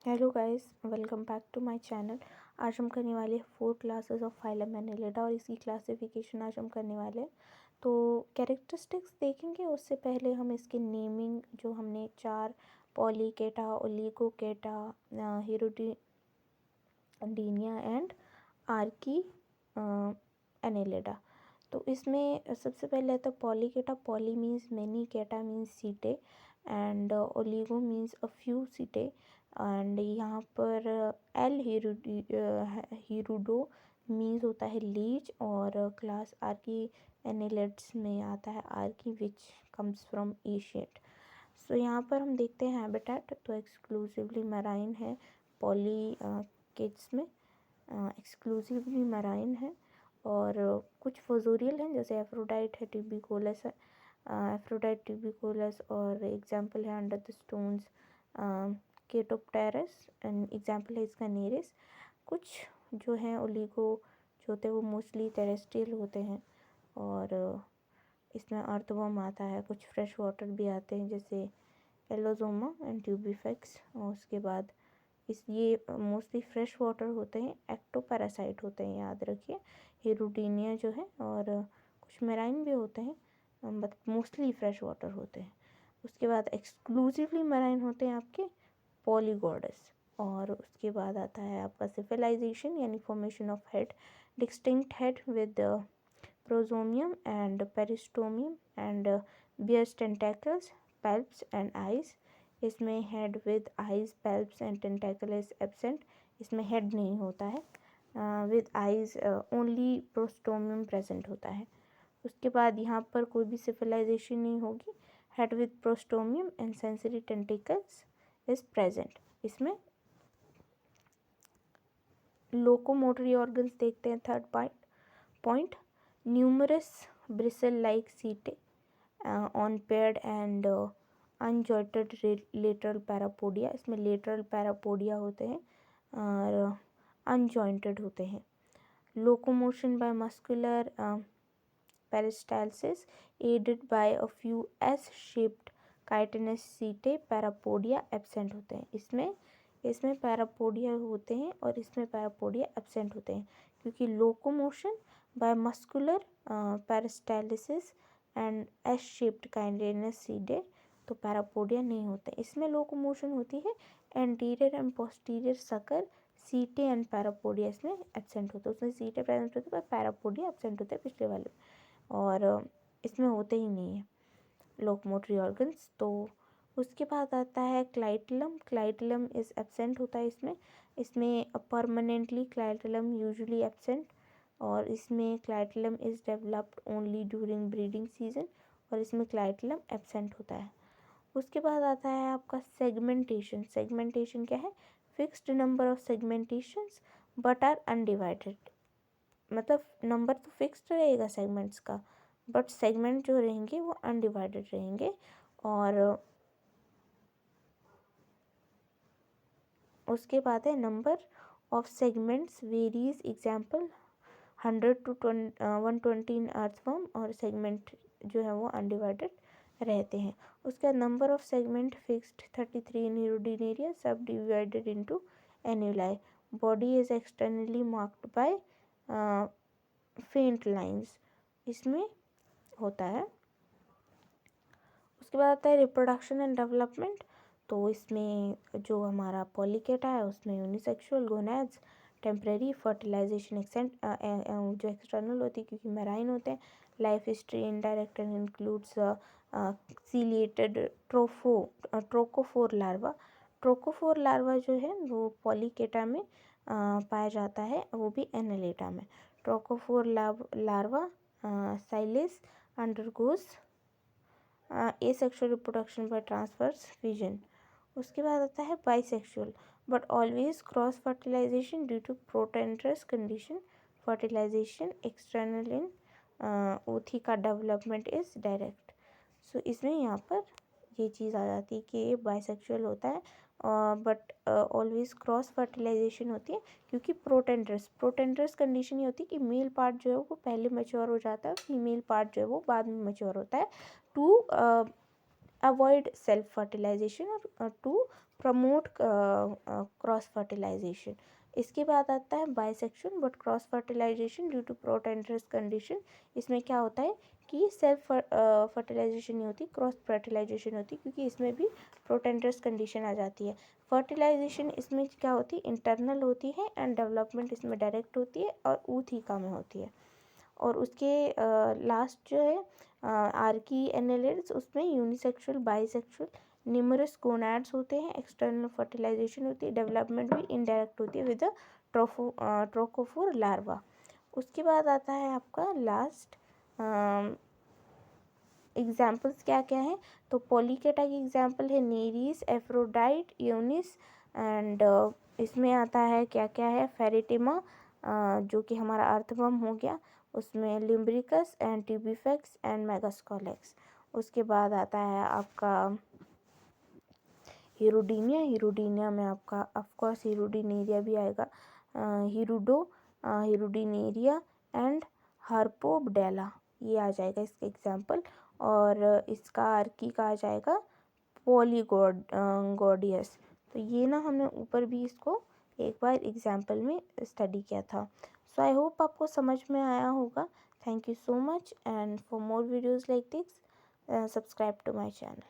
Hello guys, welcome back to my channel. आज हम करने वाले हैं 4 क्लासेस ऑफ फाइलम एनिलिडा और इसकी क्लासिफिकेशन आज हम करने वाले हैं। तो कैरेक्टरिस्टिक्स देखेंगे, उससे पहले हम इसके नेमिंग जो हमने 4 पॉलीकेटा, ओलिगोकेटा, हिरुडीनिया एंड आर्की एनिलिडा। तो इसमें सबसे पहले आता है पॉलीकेटा। पॉली मीन्स मैनी, केटा मीन्स सीटे and oligo means a few सीटे। एंड यहाँ पर एल हीरुडो मीन्स होता है लीच, और क्लास आर्की एनिलिड्स में आता है आर्की विच कम्स फ्रॉम एशियट। सो यहाँ पर हम देखते हैं हैबिटेट, तो एक्सक्लूसिवली मराइन है पॉली किड्स में, एक्सक्लूसिवली मराइन है। और कुछ फोजोरियल हैं जैसे एफ्रोडाइट है, ट्यूबिकोलस है, एफ्रोडाइट ट्यूबिकोलस, और एग्जाम्पल है under the stones Chaetopterus, and example है इसका नेरिस। कुछ जो हैं ओलिगो जो होते हैं वो मोस्टली टेरेस्ट्रियल होते हैं, और इसमें अर्थवर्म आता है, कुछ फ्रेश वाटर भी आते हैं जैसे एलोजोमा एंड ट्यूबिफेक्स। और उसके बाद ये मोस्टली फ्रेश वाटर होते हैं, एक्टोपैरासाइट होते हैं, याद रखिए। हिरुडीनिया जो है, और कुछ मेराइन भी होते हैं बट मोस्टली फ्रेश वाटर होते हैं। उसके बाद एक्सक्लूसिवली मेराइन होते हैं आपके पॉलीगोडस। और उसके बाद आता है आपका सिविलाइजेशन यानी formation of head, distinct head with prostomium and peristomium and bears tentacles, palps and eyes. इसमें head with eyes, palps and tentacle is absent, इसमें हेड नहीं होता है। With eyes only prostomium present होता है। उसके बाद यहाँ पर कोई भी सिविलाइजेशन नहीं होगी। Head with prostomium and sensory tentacles is present. इसमें लोकोमोटरी ऑर्गन्स देखते हैं। Third point numerous bristle like setae on paired and unjointed lateral parapodia. इसमें लेटरल पैरापोडिया होते हैं और अनजॉइंटेड होते हैं। Locomotion by muscular peristalsis aided by a few S-shaped chitinous setae, parapodia absent होते हैं। इसमें पैरापोडिया होते हैं और इसमें पैरापोडिया एब्सेंट होते हैं, क्योंकि locomotion by muscular peristalsis and S shaped chitinous setae, तो पैरापोडिया नहीं होते। इसमें लोकोमोशन होती है anterior and posterior sucker, setae and parapodia इसमें एब्सेंट होते हैं। उसमें सीटे प्रेजेंट होते हैं पर पैरापोडिया एब्सेंट होते हैं पिछले वाले, और इसमें होते ही नहीं है लोकोमोटरी ऑर्गन्स। तो उसके बाद आता है क्लाइटलम। क्लाइटलम इज एब्सेंट होता है इसमें परमानेंटली क्लाइटलम यूजुअली एब्सेंट, और इसमें क्लाइटलम is developed only during breeding season, और इसमें क्लाइटलम एब्सेंट होता है। उसके बाद आता है आपका सेगमेंटेशन। सेगमेंटेशन क्या है? Fixed number of segmentations but are undivided, मतलब नंबर तो फिक्स्ड रहेगा सेगमेंट्स का, बट सेगमेंट जो रहेंगे वो अनडिवाइडेड रहेंगे। और उसके बाद है number of segments varies, example 100 to 120 in earthworm, और सेगमेंट जो है वो अनडिवाइडेड रहते हैं। उसके बाद number of segment fixed 33 in Hirudinaria, subdivided into annuli. Body is externally marked by faint lines, इसमें होता है। उसके बाद आता है रिप्रोडक्शन एंड डेवलपमेंट। तो इसमें जो हमारा पॉलीकेटा है उसमें यूनिसेक्सुअल गोनैड्स, टेम्परेरी फर्टिलाइजेशन जो एक्सटर्नल होती है क्योंकि मेराइन होते हैं। Life history indirect and includes ciliated trochophore larva. Trochophore larva जो है वो पॉलीकेटा में पाया जाता है, वो भी एनालिडा में। Trochophore larva Syllis undergoes asexual reproduction by transverse fission। उसके बाद आता है bisexual but always cross fertilization due to protandrous condition, fertilization external in ootheca का डेवलपमेंट इज डायरेक्ट। सो इसमें यहाँ पर ये चीज़ आ जाती है कि ये बाइसेक्सुअल होता है बट ऑलवेज क्रॉस फर्टिलाइजेशन होती है, क्योंकि प्रोटेंड्रस कंडीशन ये होती है कि मेल पार्ट जो है वो पहले मैच्योर हो जाता है, फीमेल पार्ट जो है वो बाद में मैच्योर होता है, टू अवॉइड सेल्फ फर्टिलाइजेशन और टू प्रमोट क्रॉस फर्टिलाइजेशन। इसके बाद आता है bisexual but cross fertilization due to protandrous condition. इसमें क्या होता है कि सेल्फ फर्टिलाइजेशन नहीं होती, क्रॉस फर्टिलाइजेशन होती, क्योंकि इसमें भी प्रोटेंडरस कंडीशन आ जाती है। फर्टिलाइजेशन इसमें क्या होती है, इंटरनल होती है, एंड डेवलपमेंट इसमें डायरेक्ट होती है और ऊतहिका में होती है। और उसके लास्ट जो है आर्की एनालिड्स, उसमें यूनिसेक्सुअल, बाइसेक्सुअल, न्यूमरस गोनाड्स होते हैं, एक्सटर्नल फर्टिलाइजेशन होती है, डेवलपमेंट भी इनडायरेक्ट होती है विद ट्रोकोफोर लार्वा। उसके बाद आता है आपका लास्ट एग्जाम्पल्स क्या क्या हैं। तो पॉलीकेटा की एग्जाम्पल है नेरीज, एफ्रोडाइट, यूनिस, एंड इसमें आता है क्या क्या है, फेरिटिमा, जो कि हमारा अर्थवर्म हो गया, उसमें लिम्ब्रिकस एंड ट्यूबिफेक्स एंड मेगास्कोलेक्स। उसके बाद आता है आपका हिरुडीनिया। हिरुडीनिया में आपका ऑफकोर्स हिरुडीनेरिया भी आएगा, हिरुडीनेरिया एंड हार्पोबडेला, ये आ जाएगा इसका एग्जाम्पल। और इसका आर्की का आ जाएगा पॉलीगोडियस। तो ये ना हमने ऊपर भी इसको एक बार एग्जाम्पल में स्टडी किया था। सो आई होप आपको समझ में आया होगा। Thank you so much, and for more videos like this subscribe to my channel.